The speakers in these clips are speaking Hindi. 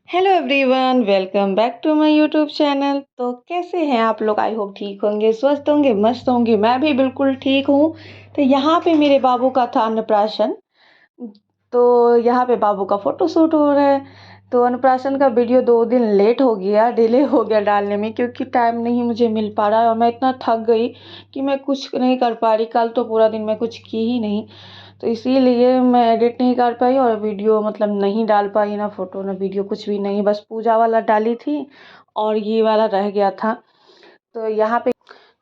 Hello everyone, welcome back to my YouTube channel. तो कैसे हैं आप लोग? आई होप ठीक होंगे, स्वस्थ होंगे, मस्त होंगे। मैं भी बिल्कुल ठीक हूँ। तो यहाँ पे मेरे बाबू का था अन्नप्राशन। तो यहाँ पे बाबू का फ़ोटो शूट हो रहा है। तो अन्नप्राशन का वीडियो 2 दिन लेट हो गया, डिले हो गया डालने में, क्योंकि टाइम नहीं मुझे मिल पा रहा है और मैं इतना थक गई कि मैं कुछ नहीं कर पा रही। कल तो पूरा दिन मैं कुछ की ही नहीं। तो इसीलिए मैं एडिट नहीं कर पाई और वीडियो मतलब नहीं डाल पाई, ना फ़ोटो ना वीडियो, कुछ भी नहीं। बस पूजा वाला डाली थी और ये वाला रह गया था। तो यहाँ पे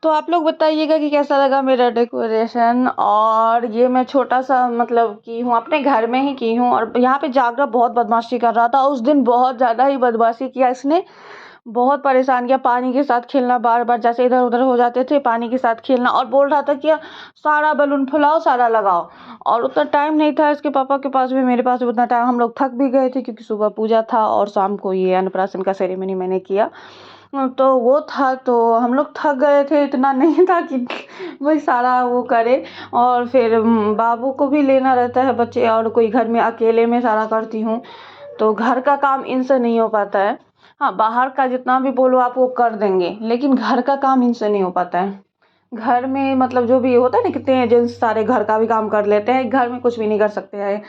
तो आप लोग बताइएगा कि कैसा लगा मेरा डेकोरेशन। और ये मैं छोटा सा मतलब की हूँ, अपने घर में ही की हूँ। और यहाँ पे जागरा बहुत बदमाशी कर रहा था उस दिन, बहुत ज़्यादा ही बदमाशी किया इसने। बहुत परेशान किया, पानी के साथ खेलना, बार बार जैसे इधर उधर हो जाते थे पानी के साथ खेलना, और बोल रहा था कि सारा बैलून फुलाओ, सारा लगाओ। और उतना टाइम नहीं था इसके पापा के पास भी, मेरे पास भी उतना टाइम। हम लोग थक भी गए थे क्योंकि सुबह पूजा था और शाम को ये अन्नप्राशन का सेरेमनी मैंने किया। तो वो था, तो हम लोग थक गए थे, इतना नहीं था कि वही सारा वो करे। और फिर बाबू को भी लेना रहता है, बच्चे और कोई घर में, अकेले में सारा करती हूँ। तो घर का काम इनसे नहीं हो पाता है। हाँ, बाहर का जितना भी बोलो आप वो कर देंगे, लेकिन घर का काम इनसे नहीं हो पाता है। घर में मतलब जो भी होता है ना, कितने जेंट्स सारे घर का भी काम कर लेते हैं, घर में कुछ भी नहीं कर सकते हैं।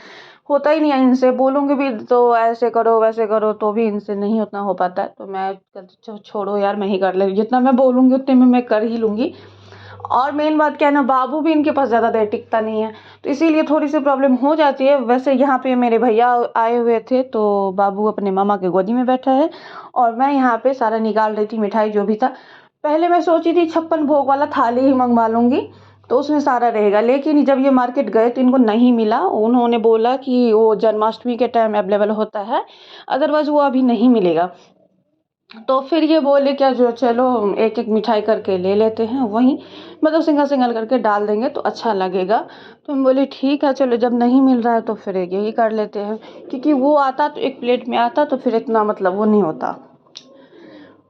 होता ही नहीं है इनसे, बोलूँगी भी तो ऐसे करो वैसे करो, तो भी इनसे नहीं उतना हो पाता है। तो मैं कहती छोड़ो यार, मैं ही कर ले, जितना मैं बोलूँगी उतने में मैं कर ही लूँगी। और मेन बात क्या है ना, बाबू भी इनके पास ज़्यादा देर टिकता नहीं है, तो इसीलिए थोड़ी सी प्रॉब्लम हो जाती है। वैसे यहाँ पे मेरे भैया आए हुए थे, तो बाबू अपने मामा के गोदी में बैठा है और मैं यहाँ पे सारा निकाल रही थी, मिठाई जो भी था। पहले मैं सोची थी 56 भोग वाला थाली ही मंगवा लूँगी, तो उसमें सारा रहेगा। लेकिन जब ये मार्केट गए तो इनको नहीं मिला। उन्होंने बोला कि वो जन्माष्टमी के टाइम अवेलेबल होता है, अदरवाइज़ वो अभी नहीं मिलेगा। तो फिर ये बोले क्या, जो चलो एक एक मिठाई करके ले लेते हैं, वहीं मतलब सिंगल सिंगल करके डाल देंगे तो अच्छा लगेगा। तो हम बोले ठीक है चलो, जब नहीं मिल रहा है तो फिर यही कर लेते हैं। क्योंकि वो आता तो एक प्लेट में आता तो फिर इतना मतलब वो नहीं होता,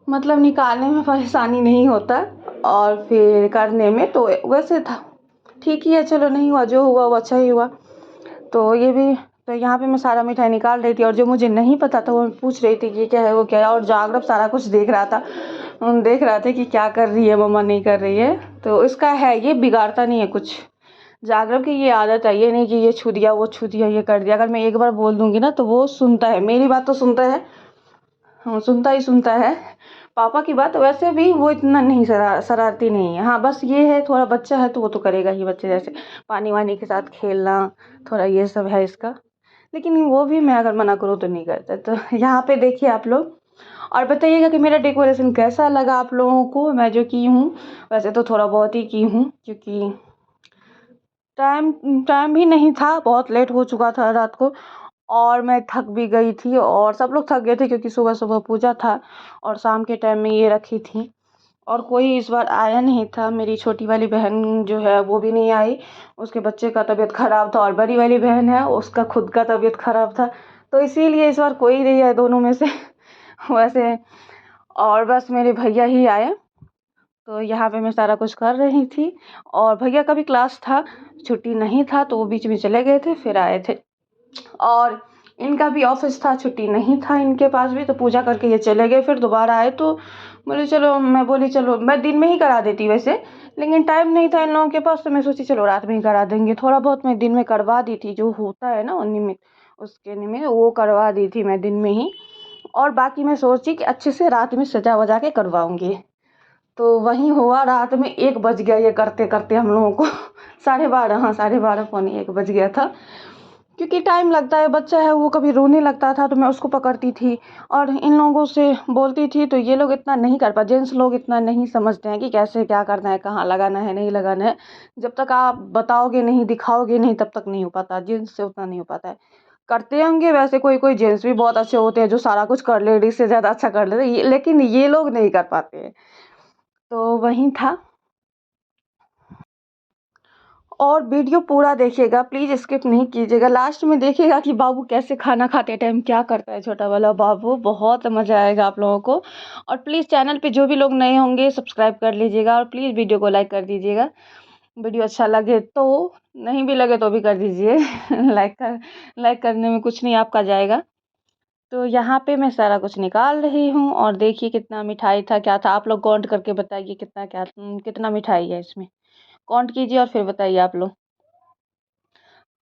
मतलब निकालने में परेशानी नहीं होता और फिर करने में तो वैसे था ठीक ही है। चलो, नहीं हुआ जो हुआ वो अच्छा ही हुआ। तो ये भी, तो यहाँ पे मैं सारा मिठाई निकाल रही थी और जो मुझे नहीं पता था वो पूछ रही थी कि क्या है वो क्या है। और जागरूक सारा कुछ देख रहा था, देख रहा था कि क्या कर रही है मम्मा, नहीं कर रही है। तो इसका है, ये बिगाड़ता नहीं है कुछ। जागरूक की ये आदत है, ये नहीं कि ये छू दिया वो छू दिया ये कर दिया। अगर मैं एक बार बोल दूंगी ना तो वो सुनता है, मेरी बात तो सुनता है। हाँ, सुनता ही सुनता है। पापा की बात वैसे भी वो इतना नहीं शरारती नहीं है। हाँ, बस ये है थोड़ा बच्चा है तो वो तो करेगा ही, बच्चे जैसे पानी वानी के साथ खेलना, थोड़ा ये सब है इसका। लेकिन वो भी मैं अगर मना करूँ तो नहीं करता। तो यहाँ पे देखिए आप लोग, और बताइएगा कि मेरा डेकोरेशन कैसा लगा आप लोगों को। मैं जो की हूँ वैसे तो थोड़ा बहुत ही की हूँ, क्योंकि टाइम टाइम भी नहीं था, बहुत लेट हो चुका था रात को। और मैं थक भी गई थी और सब लोग थक गए थे, क्योंकि सुबह सुबह पूजा था और शाम के टाइम में ये रखी थी। और कोई इस बार आया नहीं था। मेरी छोटी वाली बहन जो है वो भी नहीं आई, उसके बच्चे का तबीयत ख़राब था। और बड़ी वाली बहन है, उसका खुद का तबीयत ख़राब था। तो इसीलिए इस बार कोई नहीं है दोनों में से वैसे। और बस मेरे भैया ही आए। तो यहाँ पे मैं सारा कुछ कर रही थी और भैया का भी क्लास था, छुट्टी नहीं था, तो वो बीच में चले गए थे फिर आए थे। और इनका भी ऑफिस था, छुट्टी नहीं था इनके पास भी, तो पूजा करके ये चले गए। फिर दोबारा आए तो बोले चलो, मैं बोली चलो, मैं दिन में ही करा देती वैसे, लेकिन टाइम नहीं था इन लोगों के पास, तो मैं सोची चलो रात में ही करा देंगे। थोड़ा बहुत मैं दिन में करवा दी थी, जो होता है ना निमित्त, उसके निमित्त वो करवा दी थी मैं दिन में ही। और बाकी मैं सोची कि अच्छे से रात में सजा वजा के करवाऊंगी। तो वही हुआ, रात में 1 बज गया ये करते करते हम लोगों को 12:30, हाँ 12:30 पौने 1 बज गया था। क्योंकि टाइम लगता है, बच्चा है वो कभी रोने लगता था तो मैं उसको पकड़ती थी और इन लोगों से बोलती थी। तो ये लोग इतना नहीं कर पा, जेंट्स लोग इतना नहीं समझते हैं कि कैसे क्या करना है, कहाँ लगाना है नहीं लगाना है। जब तक आप बताओगे नहीं, दिखाओगे नहीं, तब तक नहीं हो पाता। जेंट्स से उतना नहीं हो पाता है। करते होंगे वैसे, कोई कोई जेंट्स भी बहुत अच्छे होते हैं जो सारा कुछ कर लेडीज से ज़्यादा अच्छा कर लेते हैं, लेकिन ये लोग नहीं कर पाते हैं। तो वही था। और वीडियो पूरा देखिएगा, प्लीज़ स्किप नहीं कीजिएगा। लास्ट में देखिएगा कि बाबू कैसे खाना खाते टाइम क्या करता है, छोटा वाला बाबू। बहुत मज़ा आएगा आप लोगों को। और प्लीज़ चैनल पे जो भी लोग नए होंगे सब्सक्राइब कर लीजिएगा और प्लीज़ वीडियो को लाइक कर दीजिएगा। वीडियो अच्छा लगे तो, नहीं भी लगे तो भी कर दीजिए लाइक करने में कुछ नहीं आपका जाएगा। तो यहाँ पे मैं सारा कुछ निकाल रही हूँ और देखिए कितना मिठाई था, क्या था। आप लोग काउंट करके बताइए कितना मिठाई है इसमें। काउंट कीजिए और फिर बताइए आप लोग।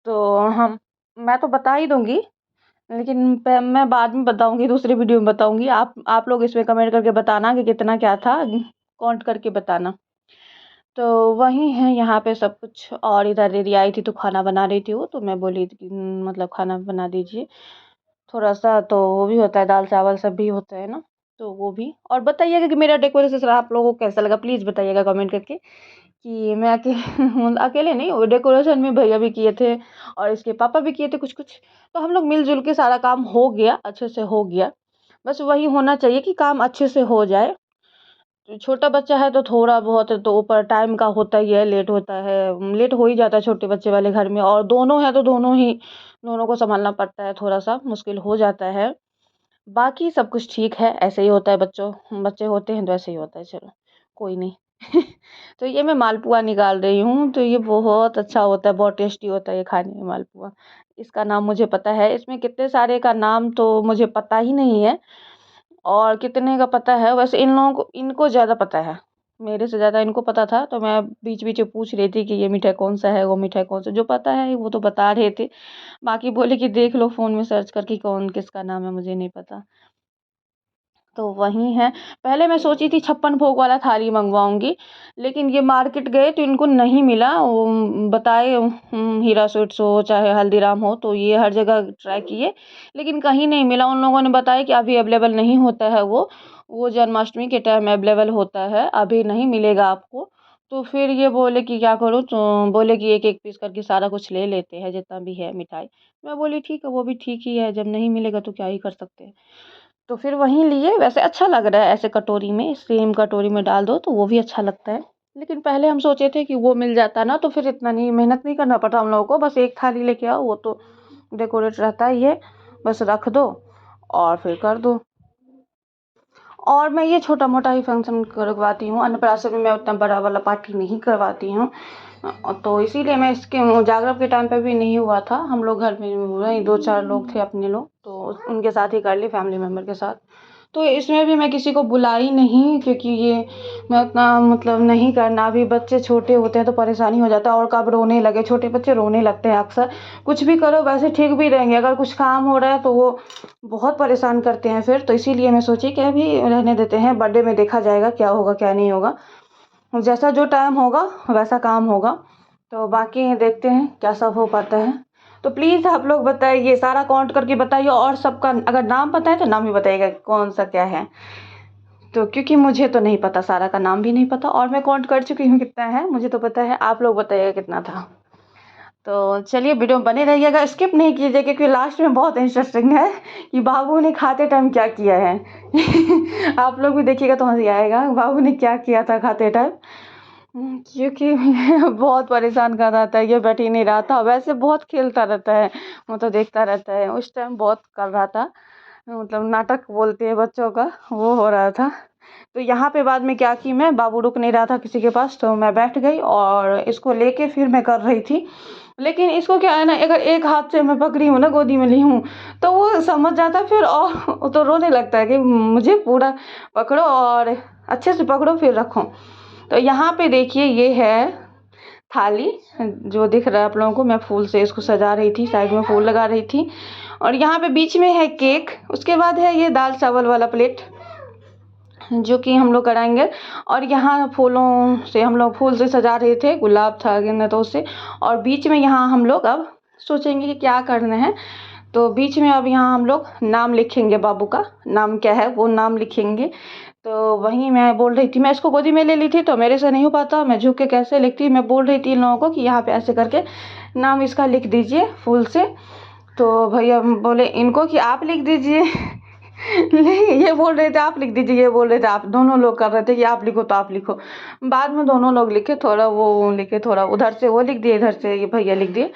तो हम मैं तो बता ही दूँगी, लेकिन मैं बाद में बताऊँगी, दूसरी वीडियो में बताऊँगी। आप लोग इसमें कमेंट करके बताना कि कितना क्या था, काउंट करके बताना। तो वही है यहाँ पे सब कुछ। और इधर दीदी आई थी तो खाना बना रही थी वो, तो मैं बोली कि मतलब खाना बना दीजिए थोड़ा-सा, तो वो भी होता है, दाल-चावल सब भी होता है ना, तो वो भी। और बताइएगा कि मेरा डेकोरेशन आप लोगों को कैसा लगा, प्लीज़ बताइएगा कमेंट करके कि मैं अकेले नहीं, वो डेकोरेशन में भैया भी किए थे और इसके पापा भी किए थे कुछ-कुछ। तो हम लोग मिल-जुल के सारा काम हो गया, अच्छे से हो गया। बस वही होना चाहिए कि काम अच्छे से हो जाए। छोटा बच्चा है तो थोड़ा बहुत तो ऊपर टाइम का होता ही है, लेट होता है, लेट हो ही जाता है छोटे बच्चे वाले घर में। और दोनों हैं तो दोनों को सँभालना पड़ता है, थोड़ा-सा मुश्किल हो जाता है। बाकी सब कुछ ठीक है, ऐसे ही होता है, बच्चे होते हैं तो ऐसे ही होता है, चलो कोई नहीं। तो ये मैं मालपुआ निकाल रही हूँ, तो ये बहुत अच्छा होता है, बहुत टेस्टी होता है ये खाने में मालपुआ। इसका नाम मुझे पता है, इसमें कितने सारे का नाम तो मुझे पता ही नहीं है और कितने का पता है, वैसे इनको ज़्यादा पता है। मेरे से ज़्यादा इनको पता था, तो मैं बीच-बीच में पूछ रही थी कि ये मिठाई कौन-सा है, वो मिठाई कौन-सा, जो पता है वो तो बता रहे थे। बाकी बोले कि देख लो फ़ोन में सर्च करके कौन किसका नाम है, मुझे नहीं पता। तो वही है। पहले मैं सोची थी 56 भोग वाला थाली मँगवाऊँगी, लेकिन ये मार्केट गए तो इनको नहीं मिला। वो बताए हीरा स्वीट्स हो चाहे हल्दीराम हो, तो ये हर जगह ट्राई किए, लेकिन कहीं नहीं मिला। उन लोगों ने बताया कि अभी अवेलेबल नहीं होता है वो जन्माष्टमी के टाइम अवेलेबल होता है, अभी नहीं मिलेगा आपको। तो फिर ये बोले कि क्या करूँ, तो बोले कि एक-एक पीस करके सारा कुछ ले लेते हैं जितना भी है मिठाई। मैं बोली ठीक है, वो भी ठीक ही है, जब नहीं मिलेगा तो क्या ही कर सकते हैं। तो फिर वहीं लिए, वैसे अच्छा लग रहा है ऐसे कटोरी में, सेम कटोरी में डाल दो तो वो भी अच्छा लगता है। लेकिन पहले हम सोचे थे कि वो मिल जाता ना, तो फिर इतना नहीं मेहनत नहीं करना पड़ता हम लोगों को, बस एक थाली लेके आओ, वो तो डेकोरेट रहता ही है, बस रख दो और फिर कर दो। और मैं ये छोटा-मोटा ही फंक्शन करवाती हूँ, अन्नप्राशन में मैं उतना बड़ा वाला पार्टी नहीं करवाती हूँ। तो इसीलिए मैं इसके जागरण के टाइम पे भी नहीं हुआ था, हम लोग घर में वही 2-4 लोग थे अपने लोग, तो उनके साथ ही कर ली, फैमिली मेंबर के साथ। तो इसमें भी मैं किसी को बुलाई नहीं, क्योंकि ये मैं उतना मतलब नहीं करना, अभी बच्चे छोटे होते हैं तो परेशानी हो जाता है, और कब रोने लगे, छोटे बच्चे रोने लगते हैं अक्सर। कुछ भी करो वैसे ठीक भी रहेंगे, अगर कुछ काम हो रहा है तो वो बहुत परेशान करते हैं फिर। तो इसीलिए मैं सोची कि अभी रहने देते हैं, बर्थडे में देखा जाएगा क्या होगा क्या नहीं होगा, जैसा जो टाइम होगा वैसा काम होगा। तो बाकी देखते हैं क्या सब हो पाता है। तो प्लीज़ आप लोग बताइए, सारा काउंट करके बताइए, और सबका अगर नाम पता है तो नाम भी बताइएगा कौन सा क्या है। तो क्योंकि मुझे तो नहीं पता, सारा का नाम भी नहीं पता, और मैं काउंट कर चुकी हूँ कितना है, मुझे तो पता है, आप लोग बताइएगा कितना था। तो चलिए वीडियो में बने रहिएगा, स्किप नहीं कीजिए, क्योंकि लास्ट में बहुत इंटरेस्टिंग है कि बाबू ने खाते टाइम क्या किया है। आप लोग भी देखिएगा तो हंसी आएगा, बाबू ने क्या किया था खाते टाइम। क्योंकि बहुत परेशान कर रहा था, ये बैठ ही नहीं रहा था, वैसे बहुत खेलता रहता है, वो तो देखता रहता है, उस टाइम बहुत कर रहा था, मतलब नाटक बोलते हैं बच्चों का, वो हो रहा था। तो यहाँ पे बाद में क्या की मैं, बाबू रुक नहीं रहा था किसी के पास, तो मैं बैठ गई और इसको लेके फिर मैं कर रही थी। लेकिन इसको क्या है ना, अगर एक हाथ से मैं पकड़ी हूँ ना, गोदी में ली हूँ, तो वो समझ जाता है फिर, और वो तो रोने लगता है कि मुझे पूरा पकड़ो और अच्छे से पकड़ो फिर रखो। तो यहाँ पे देखिए ये है थाली, जो दिख रहा है आप लोगों को, मैं फूल से इसको सजा रही थी, साइड में फूल लगा रही थी, और यहाँ पे बीच में है केक, उसके बाद है ये दाल चावल वाला प्लेट जो कि हम लोग कराएंगे। और यहाँ फूलों से हम लोग फूल से सजा रहे थे, गुलाब था गेंदा तो उससे, और बीच में यहाँ हम लोग अब सोचेंगे कि क्या करना है। तो बीच में अब यहाँ हम लोग नाम लिखेंगे, बाबू का नाम क्या है वो नाम लिखेंगे। तो वहीं मैं बोल रही थी, मैं इसको गोदी में ले ली थी तो मेरे से नहीं हो पाता, मैं झुक के कैसे लिखती, मैं बोल रही थी इन लोगों को कि यहाँ पे ऐसे करके नाम इसका लिख दीजिए फूल से। तो भैया बोले इनको कि आप लिख दीजिए। नहीं, ये बोल रहे थे आप लिख दीजिए, ये बोल रहे थे आप, दोनों लोग कर रहे थे कि आप लिखो तो आप लिखो। बाद में दोनों लोग लिखे, थोड़ा वो लिखे, थोड़ा उधर से वो लिख दिए, इधर से ये भैया लिख दिए,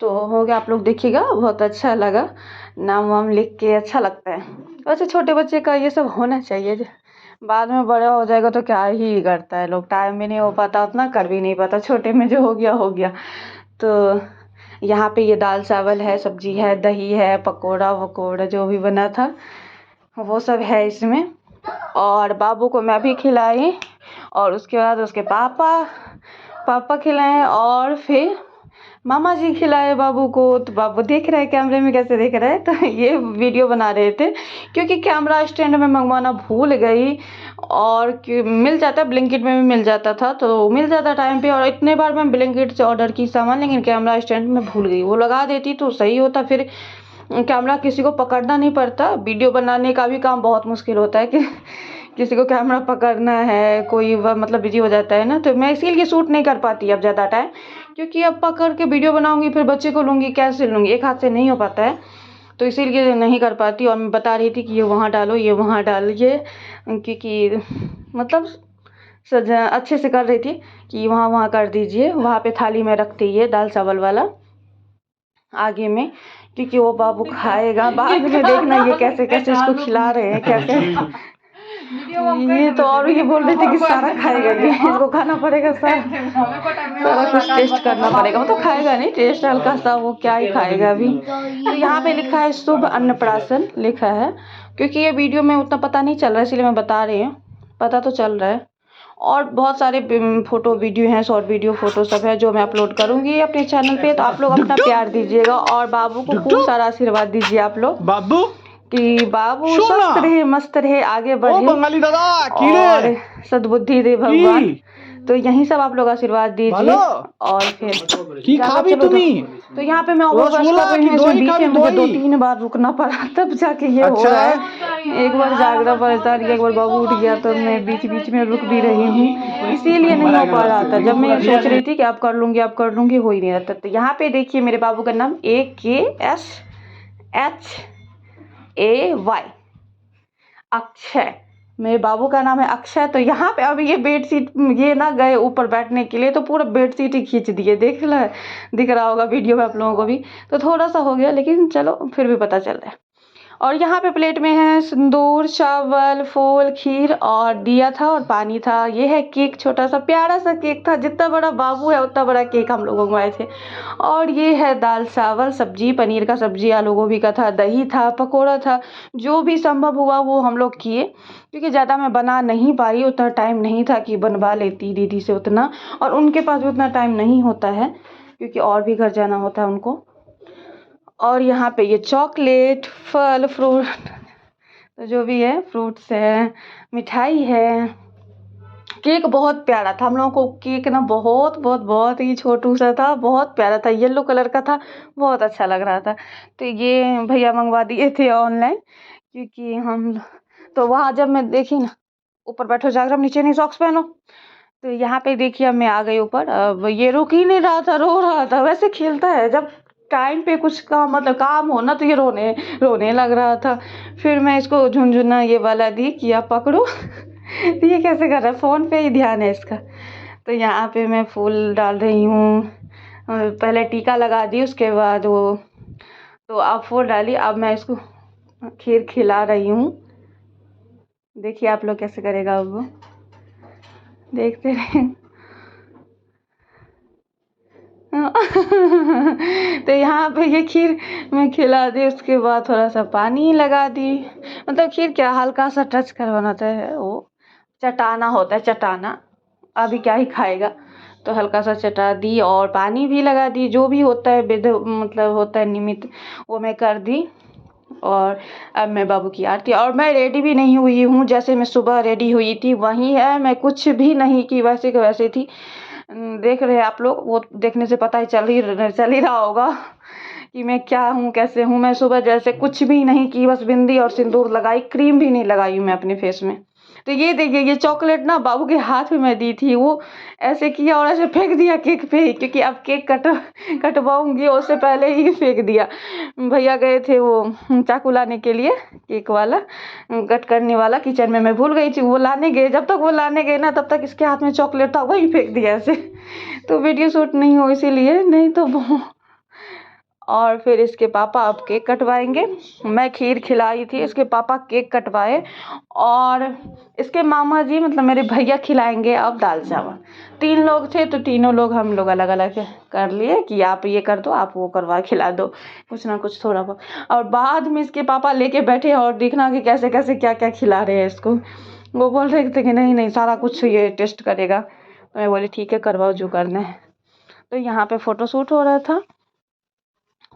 तो हो गया। आप लोग देखिएगा, बहुत अच्छा लगा, नाम वाम लिख के अच्छा लगता है। वैसे छोटे बच्चे का ये सब होना चाहिए, बाद में बड़ा हो जाएगा तो क्या ही करता है लोग, टाइम भी नहीं हो पाता, उतना कर भी नहीं पाता, छोटे में जो हो गया हो गया। तो यहाँ पे ये दाल चावल है, सब्जी है, दही है, पकोड़ा वकोड़ा जो भी बना था वो सब है इसमें। और बाबू को मैं भी खिलाई और उसके बाद उसके पापा खिलाए और फिर मामा जी खिलाए बाबू को। तो बाबू देख रहे हैं कैमरे में कैसे देख रहे हैं, तो ये वीडियो बना रहे थे क्योंकि कैमरा स्टैंड में मंगवाना भूल गई। और मिल जाता, ब्लिंकिट में भी मिल जाता था तो मिल जाता टाइम पे, और इतने बार मैं ब्लिंकिट से ऑर्डर की सामान, लेकिन कैमरा स्टैंड में भूल गई। वो लगा देती तो सही होता, फिर कैमरा किसी को पकड़ना नहीं पड़ता। वीडियो बनाने का भी काम बहुत मुश्किल होता है कि किसी को कैमरा पकड़ना है, कोई मतलब बिजी हो जाता है ना, तो मैं इसीलिए शूट नहीं कर पाती अब ज़्यादा टाइम, क्योंकि अब पकड़ के वीडियो बनाऊंगी फिर बच्चे को लूँगी, कैसे लूँगी, एक हाथ से नहीं हो पाता है, तो इसीलिए नहीं कर पाती। और मैं बता रही थी कि ये वहाँ डालो, ये वहाँ डालिए, क्योंकि मतलब सजा अच्छे से कर रही थी कि वहाँ कर दीजिए, वहाँ पे थाली में रख दीजिए दाल चावल वाला आगे में, क्योंकि वो बाबू खाएगा। बाद में देखना ये कैसे कैसे इसको खिला रहे हैं, कैसे ये तो, और ये बोल रहे थे कि सारा खाएगा, ये इसको खाना पड़ेगा, सारा कुछ टेस्ट करना पड़ेगा। वो तो खाएगा नहीं, टेस्ट हल्का सा, वो क्या ही खाएगा अभी। तो यहाँ पे लिखा है शुभ अन्नप्राशन लिखा है, क्योंकि ये वीडियो में उतना पता नहीं चल रहा है इसलिए मैं बता रही हूँ, पता तो चल रहा है। और बहुत सारे फोटो वीडियो हैं, शॉर्ट वीडियो फोटो सब है जो मैं अपलोड करूंगी अपने चैनल पे, तो आप लोग अपना प्यार दीजिएगा और बाबू को खूब सारा आशीर्वाद दीजिए आप लोग, बाबू कि बाबू स्वस्थ रहे, मस्त रहे, आगे बढ़े और सद्बुद्धि दे भगवान। तो यही सब आप लोग आशीर्वाद दीजिए। और फिर खा भी तो यहाँ पे मैं ओवर कर रही हूँ, इसमें बीच में मुझे 2-3 बार रुकना पड़ा तब जाके ये हो रहा है। एक बार जागरा परेशान, एक बार बाबू उठ गया तो मैं बीच बीच में रुक भी रही हूँ, इसीलिए नहीं हो पा रहा था। जब मैं ये सोच रही थी कि आप कर लूँगी हो ही नहीं रहा था। तो यहाँ पे देखिए मेरे बाबू का नाम AKSHAY, अक्षय, मेरे बाबू का नाम है अक्षय। तो यहाँ पे अब ये बेडशीट, ये ना गए ऊपर बैठने के लिए तो पूरा बेडशीट ही खींच दिए, दिख रहा होगा वीडियो में आप लोगों को भी, तो थोड़ा सा हो गया, लेकिन चलो फिर भी पता चल रहा है। और यहाँ पे प्लेट में है सिंदूर, चावल, फूल, खीर और दिया था और पानी था। ये है केक, छोटा सा प्यारा सा केक था, जितना बड़ा बाबू है उतना बड़ा केक हम लोग मंगवाए थे। और ये है दाल चावल, सब्जी, पनीर का सब्जी, आलू गोभी का था, दही था, पकोड़ा था, जो भी संभव हुआ वो हम लोग किए, क्योंकि ज़्यादा मैं बना नहीं पा रही, उतना टाइम नहीं था कि बनवा लेती दीदी से उतना, और उनके पास भी उतना टाइम नहीं होता है क्योंकि और भी घर जाना होता है उनको। और यहाँ पे ये चॉकलेट, फल फ्रूट, तो जो भी है फ्रूट्स है, मिठाई है, केक बहुत प्यारा था। हम लोगों को केक ना बहुत ही छोटू सा था, बहुत प्यारा था, येलो कलर का था, बहुत अच्छा लग रहा था। तो ये भैया मंगवा दिए थे ऑनलाइन, क्योंकि हम तो वहाँ जब मैं देखी ना, ऊपर बैठो जागरम, नीचे नहीं, सॉक्स पहनो। तो यहाँ पे देखिए अब मैं आ गई ऊपर। अब ये रुक ही नहीं रहा था, रो रहा था, वैसे खेलता है, जब टाइम पे कुछ काम मतलब काम हो ना तो ये रोने लग रहा था। फिर मैं इसको झुनझुना ये वाला दी कि आप पकड़ो तो ये कैसे कर रहा है, फ़ोन पे ही ध्यान है इसका। तो यहाँ पे मैं फूल डाल रही हूँ, पहले टीका लगा दी, उसके बाद वो, तो अब फूल डाली, अब मैं इसको खीर खिला रही हूँ। देखिए आप लोग कैसे करेगा, अब वो देखते रहे तो यहाँ पे ये खीर मैं खिला दी, उसके बाद थोड़ा सा पानी लगा दी, मतलब खीर क्या हल्का सा टच कर बनाता है, वो चटाना होता है, चटाना, अभी क्या ही खाएगा, तो हल्का सा चटा दी और पानी भी लगा दी, जो भी होता है विध मतलब होता है निमित्त वो मैं कर दी। और अब मैं बाबू की आरती, और मैं रेडी भी नहीं हुई हूँ, जैसे मैं सुबह रेडी हुई थी वही है, मैं कुछ भी नहीं की, वैसे के वैसे थी। देख रहे हैं आप लोग, वो देखने से पता ही चल ही रहा होगा कि मैं क्या हूँ, कैसे हूँ। मैं सुबह जैसे कुछ भी नहीं की, बस बिंदी और सिंदूर लगाई, क्रीम भी नहीं लगाई मैं अपने फेस में। तो ये देखिए, ये चॉकलेट ना बाबू के हाथ में मैं दी थी, वो ऐसे किया और ऐसे फेंक दिया केक पे ही, क्योंकि अब केक कटवाऊंगी, उससे पहले ही फेंक दिया। भैया गए थे वो चाकू लाने के लिए, केक वाला कट करने वाला, किचन में मैं भूल गई थी, वो लाने गए, जब तक वो लाने गए ना तब तक इसके हाथ में चॉकलेट था, वही फेंक दिया ऐसे। तो वीडियो शूट नहीं हो इसीलिए, नहीं तो और फिर इसके पापा अब केक कटवाएंगे। मैं खीर खिलाई थी, इसके पापा केक कटवाए और इसके मामा जी मतलब मेरे भैया खिलाएंगे अब दाल चावल। 3 लोग थे तो तीनों लोग हम लोग अलग अलग कर लिए कि आप ये कर दो, आप वो करवा खिला दो, कुछ ना कुछ थोड़ा बहुत। और बाद में इसके पापा लेके बैठे और देखना कि कैसे कैसे क्या क्या खिला रहे हैं इसको। वो बोल रहे थे कि नहीं नहीं सारा कुछ ये टेस्ट करेगा। तो मैं बोली ठीक है करवाओ जो करना है। तो यहाँ पे फ़ोटो शूट हो रहा था,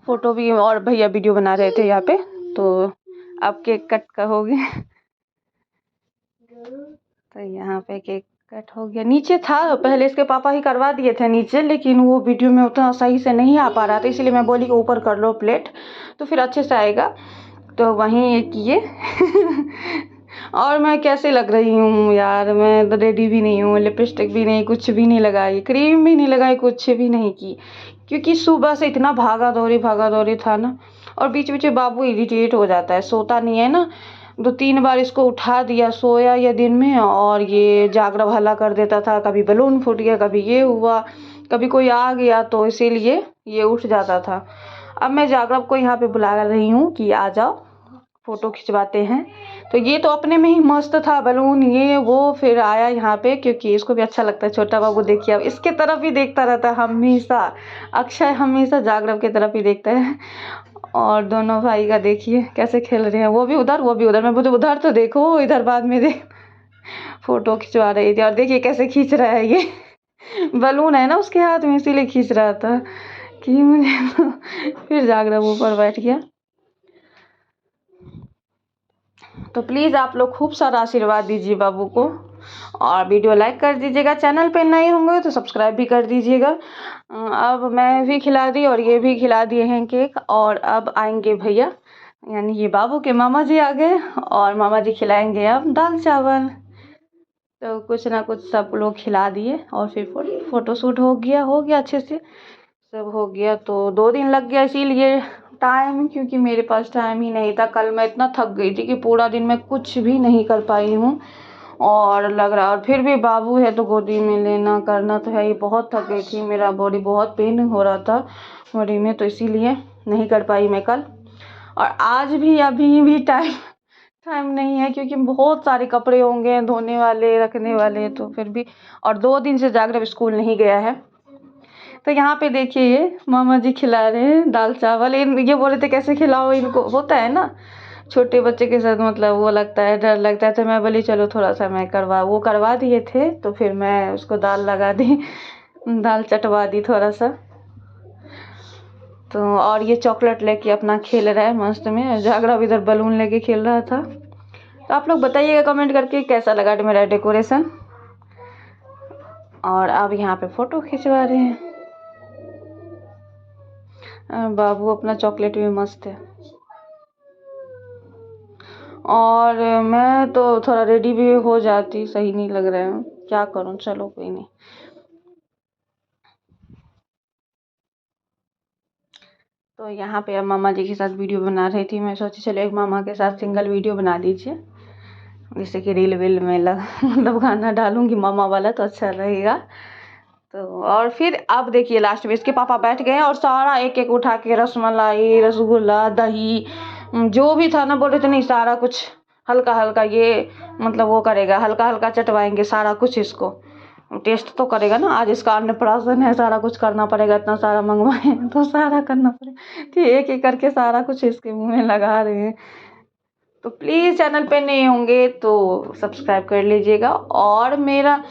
फ़ोटो भी, और भैया वीडियो बना रहे थे यहाँ पे। तो अब केक कट का हो गया। तो यहाँ पे केक कट हो गया। नीचे था पहले इसके पापा ही करवा दिए थे नीचे, लेकिन वो वीडियो में उतना सही से नहीं आ पा रहा था, इसलिए मैं बोली कि ऊपर कर लो प्लेट तो फिर अच्छे से आएगा। तो वहीं किए। और मैं कैसे लग रही हूँ यार, मैं तो रेडी भी नहीं हूँ, लिपस्टिक भी नहीं, कुछ भी नहीं लगाई, क्रीम भी नहीं लगाई, कुछ भी नहीं की, क्योंकि सुबह से इतना भागा दौड़ी था ना। और बीच बीच में बाबू इरिटेट हो जाता है, सोता नहीं है ना। 2-3 बार इसको उठा दिया, सोया ये दिन में, और ये जागरण हल्ला कर देता था, कभी बलून फूट गया, कभी ये हुआ, कभी कोई आ गया, तो इसीलिए ये उठ जाता था। अब मैं जागरण को यहाँ पे बुला रही हूँ कि आ जाओ फ़ोटो खिंचवाते हैं। तो ये तो अपने में ही मस्त था, बलून ये वो, फिर आया यहाँ पे क्योंकि इसको भी अच्छा लगता है। छोटा बाबू देखिए अब इसके तरफ ही देखता रहता है हमेशा, अक्षय हमेशा जागरण की तरफ ही देखता है। और दोनों भाई का देखिए कैसे खेल रहे हैं, वो भी उधर वो भी उधर। मैं बोलती उधर तो देखो, इधर बाद में देख। फ़ोटो खिंचवा रही थी और देखिए कैसे खींच रहा है ये। बलून है ना उसके हाथ में, इसीलिए खींच रहा था कि मुझे तो। फिर जागरण ऊपर बैठ गया। तो प्लीज़ आप लोग खूब सारा आशीर्वाद दीजिए बाबू को, और वीडियो लाइक कर दीजिएगा। चैनल पे नए होंगे तो सब्सक्राइब भी कर दीजिएगा। अब मैं भी खिला दी और ये भी खिला दिए हैं केक, और अब आएंगे भैया, यानी ये बाबू के मामा जी आ गए, और मामा जी खिलाएंगे अब दाल चावल। तो कुछ ना कुछ सब लोग खिला दिए और फिर फ़ोटो शूट हो गया अच्छे से, सब हो गया। तो 2 दिन लग गया इसीलिए टाइम, क्योंकि मेरे पास टाइम ही नहीं था। कल मैं इतना थक गई थी कि पूरा दिन मैं कुछ भी नहीं कर पाई हूँ, और लग रहा, और फिर भी बाबू है तो गोदी में लेना करना तो है ही। बहुत थक गई थी, मेरा बॉडी बहुत पेन हो रहा था बॉडी में, तो इसीलिए नहीं कर पाई मैं कल। और आज भी अभी भी टाइम नहीं है, क्योंकि बहुत सारे कपड़े होंगे धोने वाले रखने वाले, तो फिर भी। और 2 दिन से जागरण स्कूल नहीं गया है। तो यहाँ पे देखिए ये मामा जी खिला रहे हैं दाल चावल। ये बोले थे कैसे खिलाओ इनको, होता है ना छोटे बच्चे के साथ, मतलब वो लगता है, डर लगता है। तो मैं बोली चलो थोड़ा सा मैं वो करवा दिए थे, तो फिर मैं उसको दाल लगा दी, दाल चटवा दी थोड़ा सा। तो और ये चॉकलेट लेके अपना खेल रहा है मस्त में, जागरण इधर बलून लेके खेल रहा था। तो आप लोग बताइएगा कमेंट करके कैसा लगा मेरा डेकोरेशन। और अब यहाँ पे फ़ोटो खिंचवा रहे हैं। बाबू अपना चॉकलेट भी मस्त है। और मैं तो थोड़ा रेडी भी हो जाती, सही नहीं लग रहा है, क्या करूं, चलो कोई नहीं। तो यहाँ पे अब मामा जी के साथ वीडियो बना रही थी। मैं सोची चलो एक मामा के साथ सिंगल वीडियो बना दीजिए, जैसे कि रील वील में मतलब गाना डालूंगी मामा वाला तो अच्छा रहेगा। तो और फिर अब देखिए लास्ट में इसके पापा बैठ गए और सारा एक एक उठा के, रसमलाई, रसगुल्ला, दही, जो भी था ना, बोल रहे थे नहीं सारा कुछ हल्का हल्का ये मतलब वो करेगा, हल्का हल्का चटवाएंगे सारा कुछ, इसको टेस्ट तो करेगा ना। आज इसका अन्नप्राशन है, सारा कुछ करना पड़ेगा, इतना सारा मंगवाए तो सारा करना पड़ेगा। तो एक एक करके सारा कुछ इसके मुँह में लगा रहे हैं। तो प्लीज़ चैनल पे नए होंगे तो सब्सक्राइब कर लीजिएगा, और मेरा